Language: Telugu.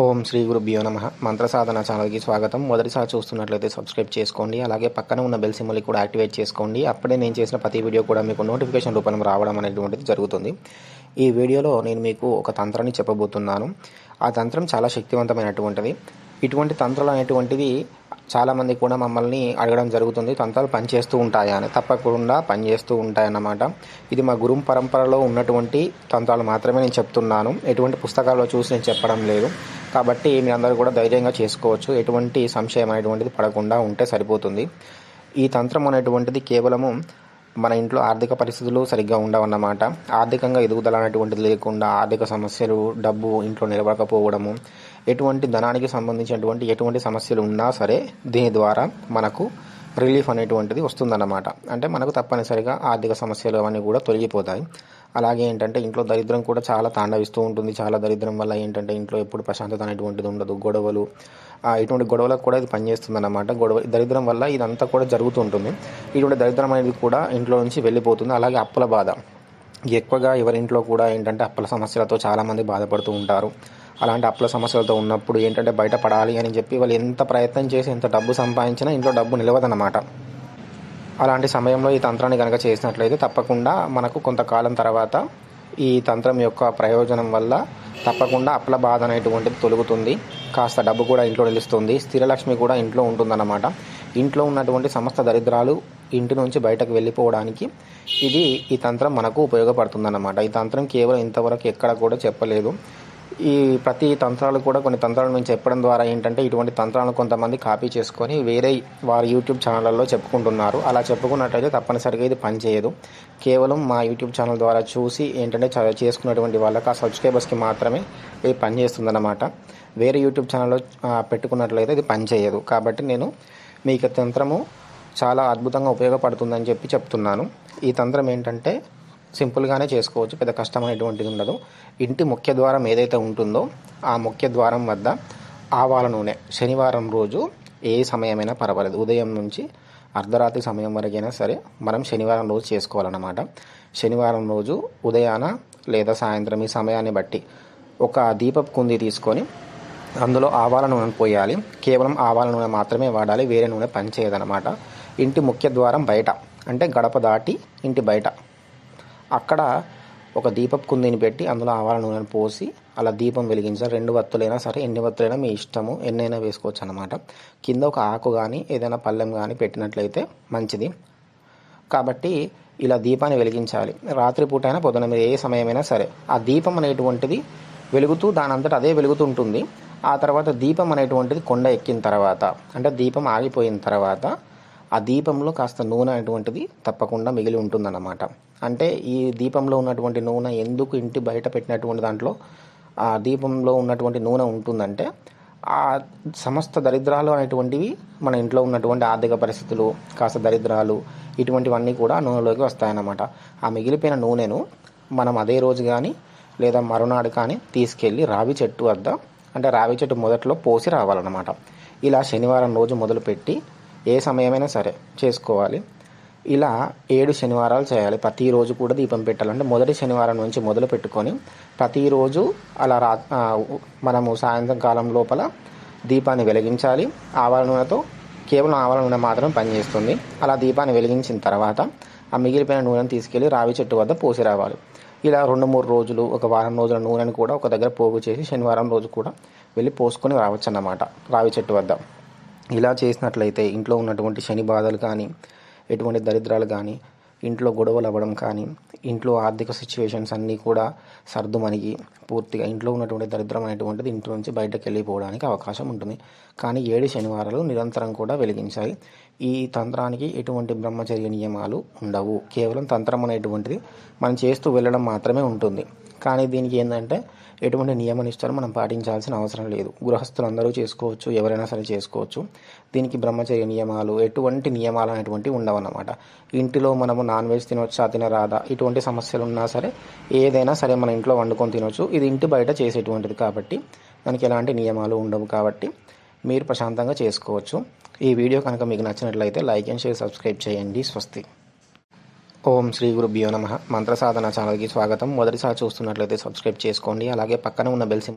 ఓం శ్రీ గురుభ్యో నమః. మంత్ర సాధన ఛానల్కి స్వాగతం. మొదటిసారి చూస్తున్నట్లయితే సబ్స్క్రైబ్ చేసుకోండి. అలాగే పక్కన ఉన్న బెల్ సింబల్ని కూడా యాక్టివేట్ చేసుకోండి. అప్పుడే నేను చేసిన ప్రతి వీడియో కూడా మీకు నోటిఫికేషన్ రూపంలో రావడం అనేటువంటిది జరుగుతుంది. ఈ వీడియోలో నేను మీకు ఒక తంత్రాన్ని చెప్పబోతున్నాను. ఆ తంత్రం చాలా శక్తివంతమైనటువంటిది. ఇటువంటి తంత్రాలు అనేటువంటివి చాలామంది కూడా మమ్మల్ని అడగడం జరుగుతుంది, తంత్రాలు పనిచేస్తూ ఉంటాయా అని. తప్పకుండా పనిచేస్తూ ఉంటాయన్నమాట. ఇది మా గురు పరంపరలో ఉన్నటువంటి తంత్రాలు మాత్రమే నేను చెప్తున్నాను. ఎటువంటి పుస్తకాల్లో చూసి నేను చెప్పడం లేదు. కాబట్టి మీరందరూ కూడా ధైర్యంగా చేసుకోవచ్చు. ఎటువంటి సంశయం అనేటువంటిది పడకుండా ఉంటే సరిపోతుంది. ఈ తంత్రం అనేటువంటిది కేవలము మన ఇంట్లో ఆర్థిక పరిస్థితులు సరిగ్గా ఉండవన్నమాట. ఆర్థికంగా ఎదుగుదల అనేటువంటిది లేకుండా, ఆర్థిక సమస్యలు, డబ్బు ఇంట్లో నిలబడకపోవడము, ఎటువంటి ధనానికి సంబంధించినటువంటి ఎటువంటి సమస్యలు ఉన్నా సరే దీని ద్వారా మనకు రిలీఫ్ అనేటువంటిది వస్తుందన్నమాట. అంటే మనకు తప్పనిసరిగా ఆర్థిక సమస్యలు అవన్నీ కూడా తొలగిపోతాయి. అలాగే ఏంటంటే ఇంట్లో దరిద్రం కూడా చాలా తాండవిస్తూ ఉంటుంది. చాలా దరిద్రం వల్ల ఏంటంటే ఇంట్లో ఎప్పుడు ప్రశాంతత అనేటువంటిది ఉండదు. గొడవలు, ఇటువంటి గొడవలకు కూడా ఇది పనిచేస్తుంది అన్నమాట. దరిద్రం వల్ల ఇదంతా కూడా జరుగుతూ ఉంటుంది. ఇటువంటి దరిద్రం అనేది కూడా ఇంట్లో నుంచి వెళ్ళిపోతుంది. అలాగే అప్పుల బాధ ఎక్కువగా ఎవరింట్లో కూడా ఏంటంటే అప్పుల సమస్యలతో చాలామంది బాధపడుతూ ఉంటారు. అలాంటి అప్పుల సమస్యలతో ఉన్నప్పుడు ఏంటంటే బయటపడాలి అని చెప్పి వాళ్ళు ఎంత ప్రయత్నం చేసి ఎంత డబ్బు సంపాదించినా ఇంట్లో డబ్బు నిలవదన్నమాట. అలాంటి సమయంలో ఈ తంత్రాన్ని కనుక చేసినట్లయితే తప్పకుండా మనకు కొంతకాలం తర్వాత ఈ తంత్రం యొక్క ప్రయోజనం వల్ల తప్పకుండా అప్పుల బాధ అనేటువంటిది తొలుగుతుంది. కాస్త డబ్బు కూడా ఇంట్లో నిలుస్తుంది. స్థిరలక్ష్మి కూడా ఇంట్లో ఉంటుందన్నమాట. ఇంట్లో ఉన్నటువంటి సమస్త దరిద్రాలు ఇంటి నుంచి బయటకు వెళ్ళిపోవడానికి ఈ తంత్రం మనకు ఉపయోగపడుతుందన్నమాట. ఈ తంత్రం కేవలం ఇంతవరకు ఎక్కడ కూడా చెప్పలేదు. ఈ ప్రతి తంత్రాలు కూడా కొన్ని తంత్రాల నుంచి చెప్పడం ద్వారా ఏంటంటే ఇటువంటి తంత్రాలను కొంతమంది కాపీ చేసుకొని వేరే వారి యూట్యూబ్ ఛానళ్ళల్లో చెప్పుకుంటున్నారు. అలా చెప్పుకున్నట్టయితే తప్పనిసరిగా ఇది పనిచేయదు. కేవలం మా యూట్యూబ్ ఛానల్ ద్వారా చూసి ఏంటంటే చేసుకున్నటువంటి వాళ్ళకి, ఆ సబ్స్క్రైబర్స్కి మాత్రమే ఇది పనిచేస్తుందన్నమాట. వేరే యూట్యూబ్ ఛానల్లో పెట్టుకున్నట్లయితే ఇది పనిచేయదు. కాబట్టి నేను మీకు తంత్రము చాలా అద్భుతంగా ఉపయోగపడుతుందని చెప్తున్నాను. ఈ తంత్రం ఏంటంటే సింపుల్గానే చేసుకోవచ్చు, పెద్ద కష్టం అనేటువంటిది ఉండదు. ఇంటి ముఖ్య ద్వారం ఏదైతే ఉంటుందో ఆ ముఖ్య ద్వారం వద్ద ఆవాల నూనె శనివారం రోజు ఏ సమయమైనా పర్వాలేదు, ఉదయం నుంచి అర్ధరాత్రి సమయం వరకైనా సరే మనం శనివారం రోజు చేసుకోవాలన్నమాట. శనివారం రోజు ఉదయాన లేదా సాయంత్రం ఈ సమయాన్ని బట్టి ఒక దీపపు కుంది తీసుకొని అందులో ఆవాల నూనె పోయాలి. కేవలం ఆవాల నూనె మాత్రమే వాడాలి, వేరే నూనె పనిచేయదన్నమాట. ఇంటి ముఖ్య ద్వారం బయట, అంటే గడప దాటి ఇంటి బయట అక్కడ ఒక దీపపు కుందిని పెట్టి అందులో ఆవాల నూనెను పోసి అలా దీపం వెలిగించాలి. 2 వత్తులైనా సరే, ఎన్ని వత్తులైనా మీ ఇష్టము, ఎన్నైనా వేసుకోవచ్చు అన్నమాట. కింద ఒక ఆకు కానీ ఏదైనా పళ్ళెం కానీ పెట్టినట్లయితే మంచిది. కాబట్టి ఇలా దీపాన్ని వెలిగించాలి. రాత్రిపూట అయినా పొద్దున ఏ సమయమైనా సరే ఆ దీపం అనేటువంటిది వెలుగుతూ దానంతట అదే వెలుగుతుంటుంది. ఆ తర్వాత దీపం అనేటువంటిది కొండ ఎక్కిన తర్వాత, అంటే దీపం ఆగిపోయిన తర్వాత ఆ దీపంలో కాస్త నూనె అనేటువంటిది తప్పకుండా మిగిలి ఉంటుందన్నమాట. అంటే ఈ దీపంలో ఉన్నటువంటి నూనె ఎందుకు ఇంటి బయట పెట్టినటువంటి దాంట్లో ఆ దీపంలో ఉన్నటువంటి నూనె ఉంటుందంటే ఆ సమస్త దరిద్రాలు అనేటువంటివి మన ఇంట్లో ఉన్నటువంటి ఆర్థిక పరిస్థితులు, కాస్త దరిద్రాలు ఇటువంటివన్నీ కూడా నూనెలోకి వస్తాయన్నమాట. ఆ మిగిలిపోయిన నూనెను మనం అదే రోజు కానీ లేదా మరునాడు కానీ తీసుకెళ్ళి రావి చెట్టు వద్ద, అంటే రావి చెట్టు మొదట్లో పోసి రావాలన్నమాట. ఇలా శనివారం రోజు మొదలుపెట్టి ఏ సమయమైనా సరే చేసుకోవాలి. ఇలా 7 శనివారాలు చేయాలి. ప్రతిరోజు కూడా దీపం పెట్టాలంటే మొదటి శనివారం నుంచి మొదలు పెట్టుకొని ప్రతిరోజు అలా మనము సాయంత్రం కాలం లోపల దీపాన్ని వెలిగించాలి. ఆవాల నూనెతో, కేవలం ఆవాల నూనె మాత్రం పనిచేస్తుంది. అలా దీపాన్ని వెలిగించిన తర్వాత ఆ మిగిలిపోయిన నూనెను తీసుకెళ్ళి రావి చెట్టు వద్ద పోసి రావాలి. ఇలా 2-3 రోజులు, ఒక వారం రోజుల నూనెను కూడా ఒక దగ్గర పోగు చేసి శనివారం రోజు కూడా వెళ్ళి పోసుకొని రావచ్చు అన్నమాట రావి చెట్టు వద్ద. ఇలా చేసినట్లయితే ఇంట్లో ఉన్నటువంటి శని బాధలు కానీ, ఎటువంటి దరిద్రాలు కానీ, ఇంట్లో గొడవలు అవ్వడం కానీ, ఇంట్లో ఆర్థిక సిచ్యువేషన్స్ అన్నీ కూడా సర్దుమణిగి పూర్తిగా ఇంట్లో ఉన్నటువంటి దరిద్రం అనేటువంటిది ఇంట్లో నుంచి బయటకు వెళ్ళిపోవడానికి అవకాశం ఉంటుంది. కానీ 7 శనివారాలు నిరంతరం కూడా వెలిగించాలి. ఈ తంత్రానికి ఎటువంటి బ్రహ్మచర్య నియమాలు ఉండవు. కేవలం తంత్రం అనేటువంటిది మనం చేస్తూ వెళ్ళడం మాత్రమే ఉంటుంది. కానీ దీనికి ఏంటంటే ఎటువంటి నియమ నిష్టలు మనం పాటించాల్సిన అవసరం లేదు. గృహస్థులు అందరూ చేసుకోవచ్చు, ఎవరైనా సరే చేసుకోవచ్చు. దీనికి బ్రహ్మచర్య నియమాలు, ఎటువంటి నియమాలు అనేటువంటివి ఉండవన్నమాట. ఇంటిలో మనము నాన్ వెజ్ తినొచ్చా తినరాదా ఇటువంటి సమస్యలు ఉన్నా సరే ఏదైనా సరే మన ఇంట్లో వండుకొని తినొచ్చు. ఇది ఇంటి బయట చేసేటువంటిది కాబట్టి దానికి ఎలాంటి నియమాలు ఉండవు. కాబట్టి మీరు ప్రశాంతంగా చేసుకోవచ్చు. ఈ వీడియో కనుక మీకు నచ్చినట్లయితే లైక్ అండ్ షేర్, సబ్స్క్రైబ్ చేయండి. స్వస్తి. ఓం శ్రీ గురుభ్యో నమః. మంత్ర సాధన ఛానల్కి స్వాగతం. మొదటిసారి చూస్తున్నట్లయితే సబ్స్క్రైబ్ చేసుకోండి. అలాగే పక్కన ఉన్న బెల్ సింబల్